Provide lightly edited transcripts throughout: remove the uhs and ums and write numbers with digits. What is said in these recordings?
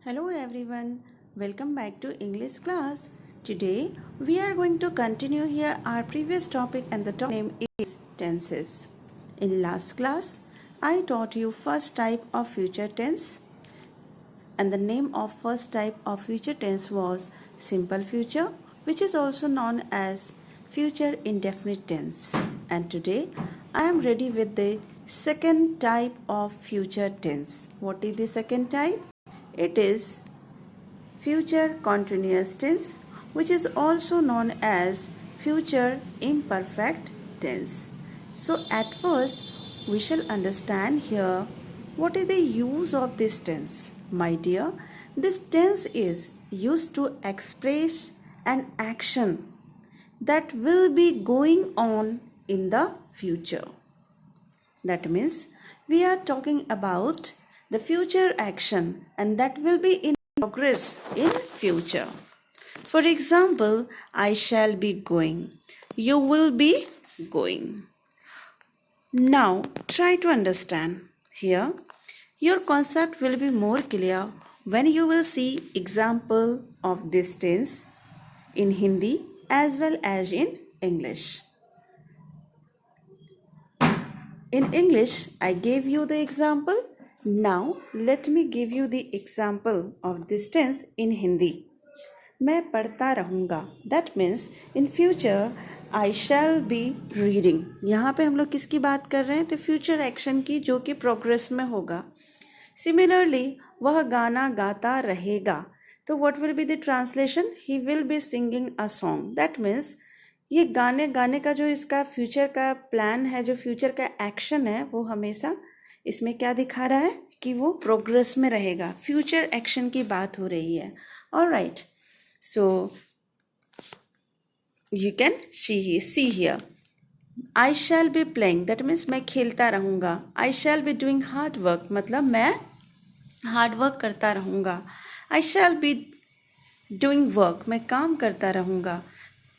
Hello everyone, welcome back to English class. Today we are going to continue here our previous topic and the topic name is tenses. In last class, I taught you first type of future tense and the name of first type of future tense was simple future, which is also known as future indefinite tense. And today I am ready with the second type of future tense. What is the second type? It is future continuous tense, which is also known as future imperfect tense. So at first we shall understand here what is the use of this tense. My dear, this tense is used to express an action that will be going on in the future. That means we are talking about the future action and that will be in progress in future. For example, I shall be going. You will be going. Now try to understand. Here your concept will be more clear when you will see example of this tense in Hindi as well as in English. In English, I gave you the example. Now, let me give you the example of this tense in Hindi. मैं पढ़ता रहूँगा. That means in future, I shall be reading. यहाँ पे हम लोग किसकी बात कर रहे हैं? तो future action की जो कि progress में होगा. Similarly, वह गाना गाता रहेगा. तो what will be the translation? He will be singing a song. That means ये गाने का जो इसका फ्यूचर का प्लान है, जो फ्यूचर का एक्शन है, वो हमेशा इसमें क्या दिखा रहा है कि वो प्रोग्रेस में रहेगा. फ्यूचर एक्शन की बात हो रही है. Alright, so you can see here I shall be playing. That means मैं खेलता रहूँगा. I shall be doing hard work, मतलब मैं हार्ड वर्क करता रहूँगा. I shall be doing work, मैं काम करता रहूँगा.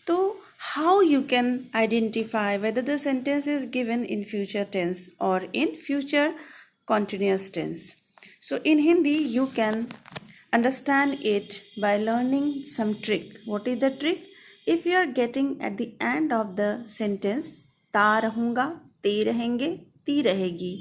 तो how you can identify whether the sentence is given in future tense or in future continuous tense. So in Hindi you can understand it by learning some trick. What is the trick? If you are getting at the end of the sentence ता रहूँगा, ते रहेंगे, ती रहेगी,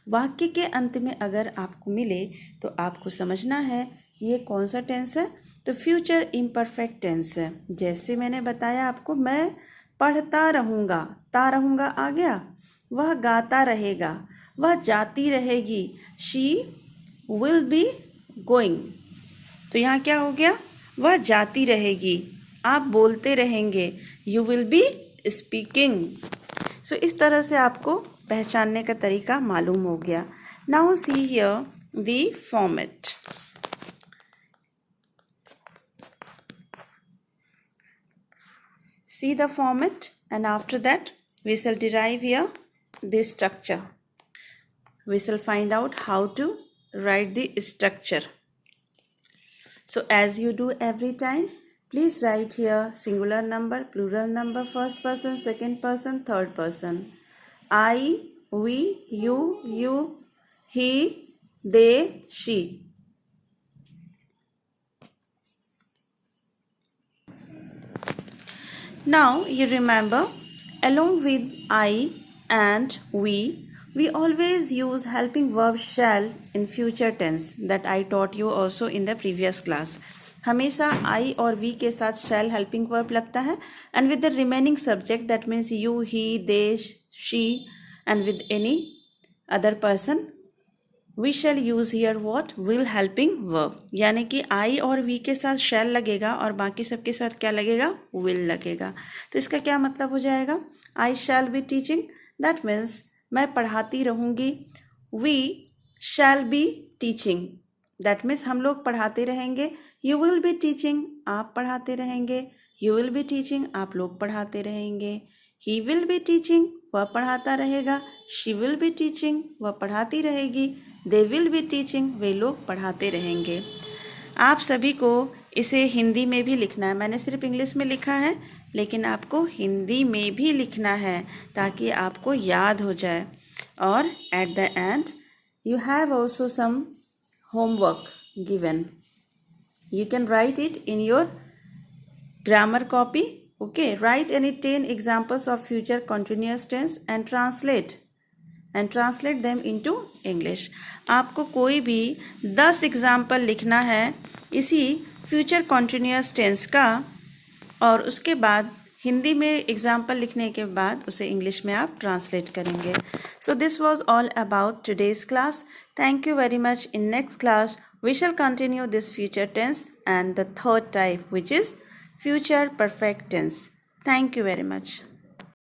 वाक्य के अंत में अगर आपको मिले तो आपको समझना है कि ये कौन सा टेंस है. तो फ्यूचर इम्परफेक्ट टेंस है. जैसे मैंने बताया आपको, मैं पढ़ता रहूँगा, ता रहूँगा आ गया. वह गाता रहेगा, वह जाती रहेगी, शी विल बी गोइंग. तो यहाँ क्या हो गया? वह जाती रहेगी, आप बोलते रहेंगे, यू विल बी स्पीकिंग. सो इस तरह से आपको पहचानने का तरीका मालूम हो गया. Now see here the format. See the format, and after that we shall derive here this structure. We shall find out how to write the structure. So as you do every time, please write here singular number, plural number, first person, second person, third person. I, we, you, he, they, she. Now you remember, along with I and we always use helping verb shall in future tense that I taught you also in the previous class. हमेशा I और we के साथ shall helping verb लगता है, and with the remaining subject, that means you, he, they, she, and with any other person we shall use here what? will helping verb. यानी कि I और we के साथ shall लगेगा और बाकी सबके साथ क्या लगेगा? will लगेगा. तो इसका क्या मतलब हो जाएगा? I shall be teaching. That means मैं पढ़ाती रहूँगी. We shall be teaching. That means हम लोग पढ़ाते रहेंगे. You will be teaching. आप पढ़ाते रहेंगे. You will be teaching. आप लोग पढ़ाते रहेंगे. He will be teaching. वह पढ़ाता रहेगा. She will be teaching. वह पढ़ाती रहेगी. They will be teaching. वे लोग पढ़ाते रहेंगे. आप सभी को इसे हिंदी में भी लिखना है. मैंने सिर्फ इंग्लिश में लिखा है, लेकिन आपको हिंदी में भी लिखना है ताकि आपको याद हो जाए. और at the end you have also some homework. given. You can write it in your grammar copy. Okay, write any 10 examples of future continuous tense and translate them into English. आपको कोई भी 10 एग्जाम्पल लिखना है इसी future continuous tense का, और उसके बाद हिंदी में एग्जाम्पल लिखने के बाद उसे इंग्लिश में आप ट्रांसलेट करेंगे. So this was all about today's class. Thank you very much. In next class we shall continue this future tense and the third type, which is future perfect tense. Thank you very much.